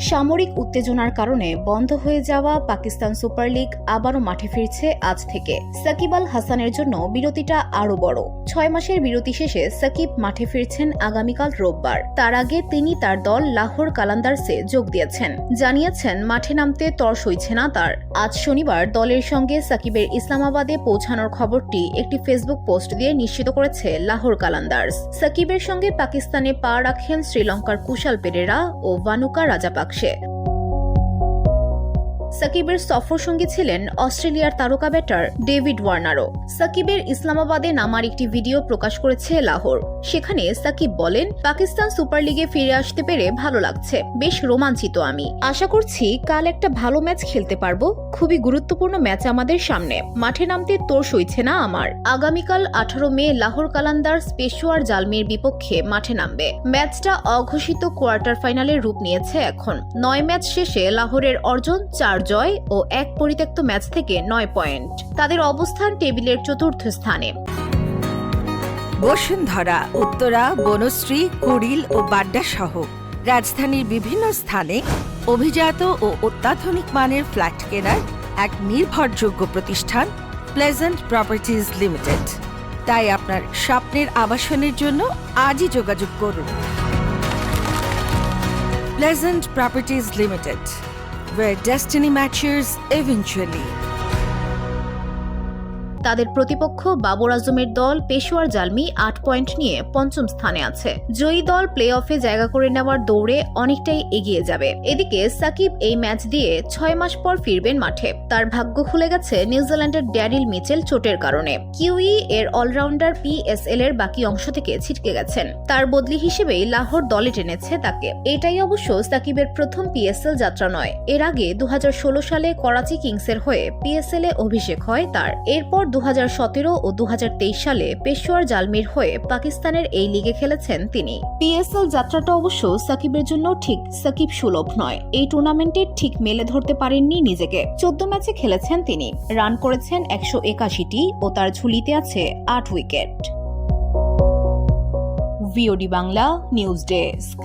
সামরিক উত্তেজনার কারণে বন্ধ হয়ে যাওয়া পাকিস্তান সুপার লিগ আবারও মাঠে ফিরছে আজ থেকে। সাকিব আল হাসানের জন্য বিরতিটা আরও বড়। 6 মাসের বিরতি শেষে সাকিব মাঠে ফিরছেন আগামীকাল রোববার। তার আগে তিনি তার দল লাহোর কালান্দার্সে যোগ দিয়েছেন। জানিয়েছেন মাঠে নামতে তর সইছে না তার। আজ শনিবার দলের সঙ্গে সাকিবের ইসলামাবাদে পৌঁছানোর খবরটি একটি ফেসবুক পোস্ট দিয়ে নিশ্চিত করেছে লাহোর কালান্দার্স। সাকিবের সঙ্গে পাকিস্তানে পা রাখেন শ্রীলঙ্কার কুশাল পেরেরা ও ভানুকা রাজাপাকসে। সাকিবের সফর সঙ্গী ছিলেন অস্ট্রেলিয়ার তারকা ব্যাটার ডেভিড ওয়ার্নারও। সাকিবের ইসলামাবাদে নামার একটি ভিডিও প্রকাশ করেছে লাহোর। সেখানে সাকিব বলেন, পাকিস্তান সুপার লিগে ফিরে আসতে পেরে ভালো লাগছে, বেশ রোমাঞ্চিত আমি। আশা করছি কাল একটা ভালো ম্যাচ খেলতে পারবো। খুবই গুরুত্বপূর্ণ ম্যাচ আমাদের সামনে। মাঠে নামতে তোর সইছে না আমার। আগামীকাল 18 মে লাহোর কালান্দার্স পেশোয়ার জালমির বিপক্ষে মাঠে নামবে। ম্যাচটা অঘোষিত কোয়ার্টার ফাইনালের রূপ নিয়েছে এখন। 9 ম্যাচ শেষে লাহোরের অর্জন 4 জয় ও 1 পরিত্যক্ত ম্যাচ থেকে 9 পয়েন্ট। তাদের অবস্থান টেবিলের চতুর্থ স্থানে। বসুন্ধরা, উত্তরা, বনশ্রী, কুড়িল ও বাড্ডা সহ রাজধানীর বিভিন্ন স্থানে অভিজাত ও অত্যাধুনিক মানের ফ্ল্যাট কেনার এক নির্ভরযোগ্য প্রতিষ্ঠান প্লেজেন্ট প্রপার্টিজ লিমিটেড। তাই আপনার স্বপ্নের আবাসনের জন্য আজই যোগাযোগ করুন। Pleasant properties limited, where destiny matches eventually. তাদের প্রতিপক্ষ বাবর আজমের দল পেশোয়ার জালমি 8 পয়েন্ট নিয়ে 5ম স্থানে আছে। জয়ী দল প্লে অফে জায়গা করে নেওয়ার দৌড়ে অনেকটাই এগিয়ে যাবে। এদিকে সাকিব এই ম্যাচ দিয়ে 6 মাস পর ফিরবেন মাঠে। তার ভাগ্য খুলে গেছে নিউজিল্যান্ডের ড্যারিল মিচেল চোটের কারণে। কিউই এর অলরাউন্ডার পিএসএল এর বাকি অংশ থেকে ছিটকে গেছেন। তার বদলি হিসেবেই লাহোর দলে টেনেছে তাকে। এটাই অবশ্য সাকিবের প্রথম পিএসএল যাত্রা নয়। এর আগে 2016 সালে করাচি কিংসের হয়ে পিএসএল এ অভিষেক হয় তার। এরপর 2017 ও 2023 সালে পেশোয়ার জালমির হয়ে পাকিস্তানের এই লিগে খেলেছেন তিনি। পিএসএল যাত্রাটা অবশ্য সাকিবের জন্য ঠিক সাকিব সুলভ নয়। এই টুর্নামেন্টে ঠিক মেলে ধরতে পারেননি নিজেকে। 14 ম্যাচে খেলেছেন তিনি, রান করেছেন 181টি ও তার ঝুলিতে আছে 8 wicket. VOD Bangla news desk.